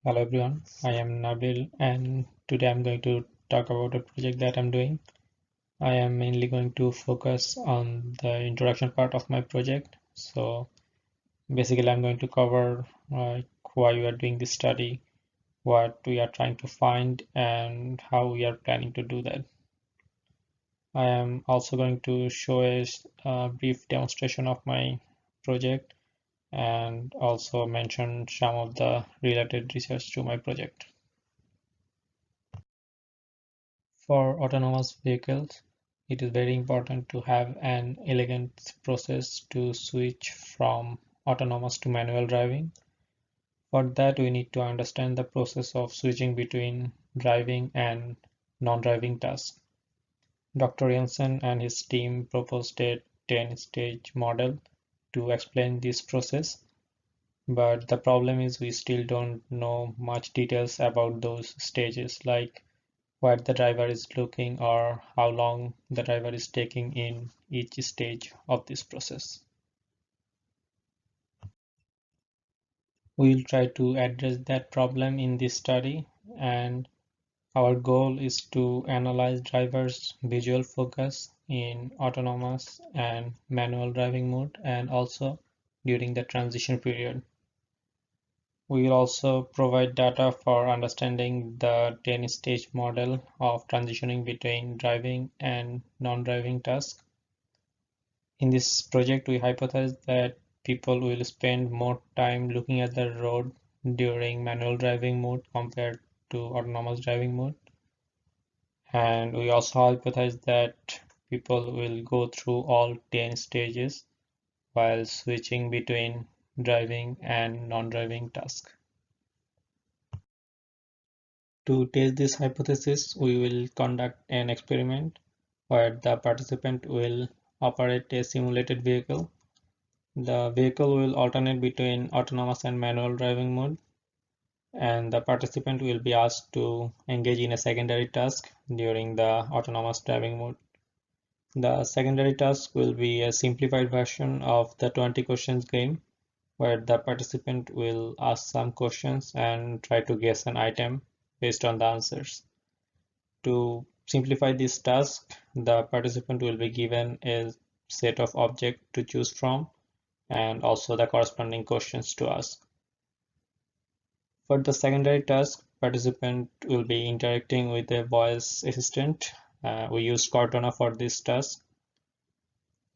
Hello everyone, I am Nabil and today I'm going to talk about a project that I'm doing. I am mainly going to focus on the introduction part of my project. So basically I'm going to cover why we are doing this study, what we are trying to find and how we are planning to do that. I am also going to show a brief demonstration of my project and also mention some of the related research to my project. For autonomous vehicles, it is very important to have an elegant process to switch from autonomous to manual driving. For that, we need to understand the process of switching between driving and non-driving tasks. Dr. Jensen and his team proposed a 10-stage model to explain this process, but the problem is we still don't know much details about those stages, like what the driver is looking or how long the driver is taking in each stage of this process. We will try to address that problem in this study, and our goal is to analyze drivers' visual focus in autonomous and manual driving mode and also during the transition period. We will also provide data for understanding the 10-stage model of transitioning between driving and non-driving tasks. In this project, we hypothesize that people will spend more time looking at the road during manual driving mode compared to autonomous driving mode. And we also hypothesize that people will go through all 10 stages while switching between driving and non-driving tasks. To test this hypothesis, we will conduct an experiment where the participant will operate a simulated vehicle. The vehicle will alternate between autonomous and manual driving mode, and the participant will be asked to engage in a secondary task during the autonomous driving mode. The secondary task will be a simplified version of the 20 questions game, where the participant will ask some questions and try to guess an item based on the answers. To simplify this task, the participant will be given a set of objects to choose from and also the corresponding questions to ask. For the secondary task, participant will be interacting with a voice assistant. We use Cortana for this task,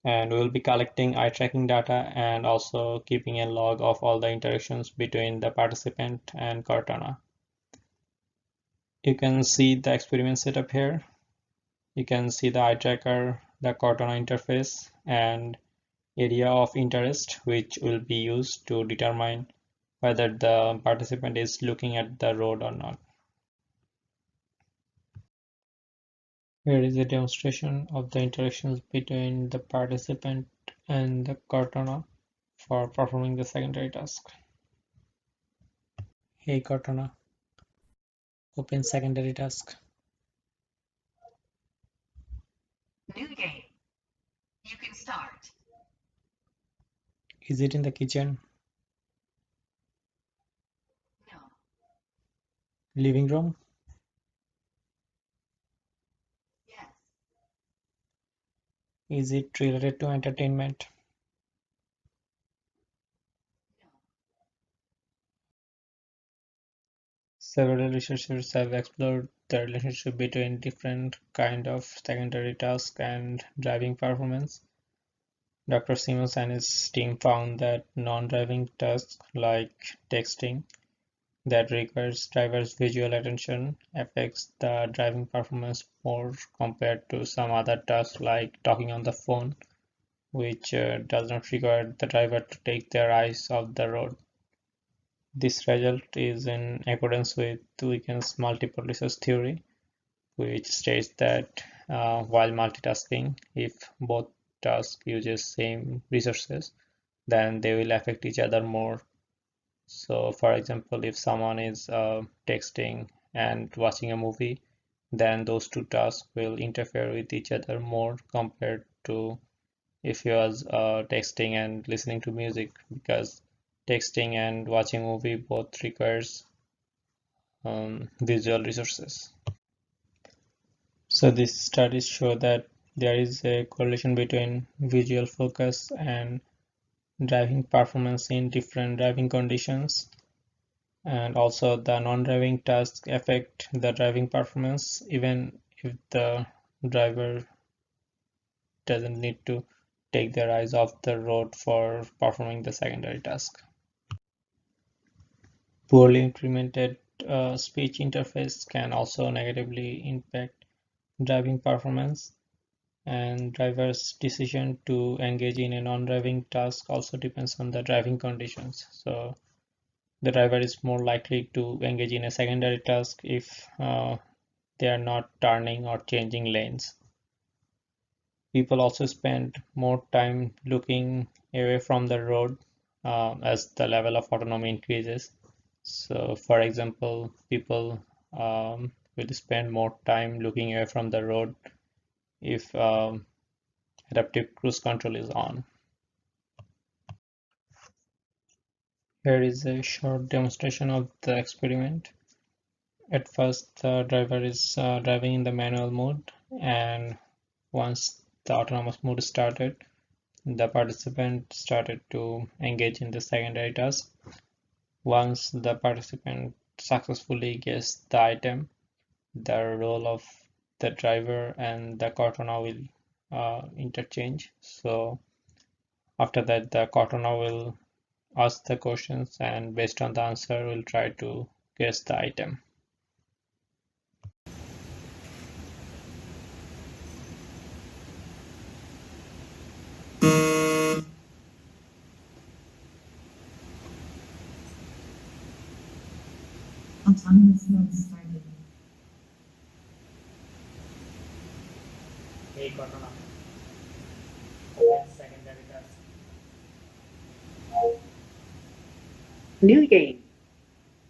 and we will be collecting eye tracking data and also keeping a log of all the interactions between the participant and Cortana. You can see the experiment setup here. You can see the eye tracker, the Cortana interface, and area of interest, which will be used to determine whether the participant is looking at the road or not. Here is a demonstration of the interactions between the participant and the Cortana for performing the secondary task. Hey Cortana, open secondary task. New game. You can start. Is it in the kitchen, No. living room? Yes. Is it related to entertainment? No. Several researchers have explored the relationship between different kind of secondary tasks and driving performance. Dr. Simmons and his team found that non-driving tasks like texting that requires driver's visual attention affects the driving performance more compared to some other tasks like talking on the phone, which does not require the driver to take their eyes off the road. This result is in accordance with Wickens multiple research theory, which states that while multitasking, if both tasks uses same resources, then they will affect each other more. So, for example, if someone is texting and watching a movie, then those two tasks will interfere with each other more compared to if he was texting and listening to music, because texting and watching movie both requires visual resources. So these studies show that there is a correlation between visual focus and driving performance in different driving conditions, and also the non-driving tasks affect the driving performance even if the driver doesn't need to take their eyes off the road for performing the secondary task. Poorly implemented speech interface can also negatively impact driving performance, and driver's decision to engage in a non-driving task also depends on the driving conditions. So the driver is more likely to engage in a secondary task if they are not turning or changing lanes. People also spend more time looking away from the road as the level of autonomy increases. So, for example, people will spend more time looking away from the road if adaptive cruise control is on. Here is a short demonstration of the experiment. At first, the driver is driving in the manual mode, and once the autonomous mode started, the participant started to engage in the secondary task. Once the participant successfully guessed the item, the role of the driver and the Cortana will interchange. So after that, the Cortana will ask the questions, and based on the answer, we'll try to guess the item. Autonomous mode started. Hey Cortana, open secondary task. New game.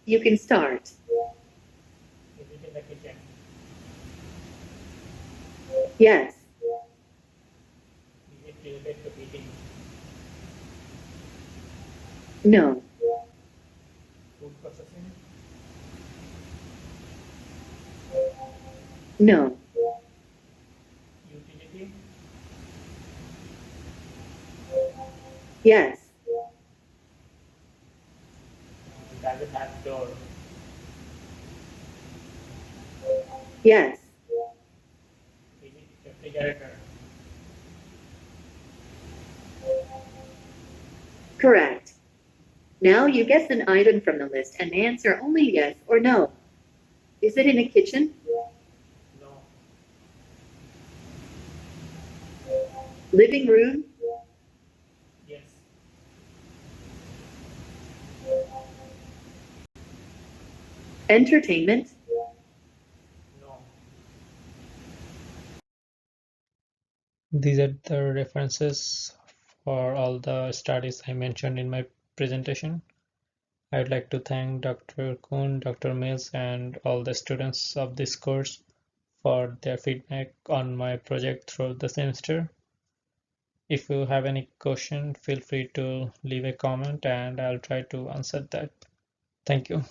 You can start. Is it in the kitchen? Yes. Is it related to eating? No. Food processing? No. Utility? Yes. Does it have door? Yes. Is it refrigerator? Correct. Now you guess an item from the list and answer only yes or no. Is it in a kitchen? No. Living room? Yes. Entertainment? No. These are the references for all the studies I mentioned in my presentation. I'd like to thank Dr. Kuhn, Dr. Mills, and all the students of this course for their feedback on my project throughout the semester. If you have any question, feel free to leave a comment and I'll try to answer that. Thank you.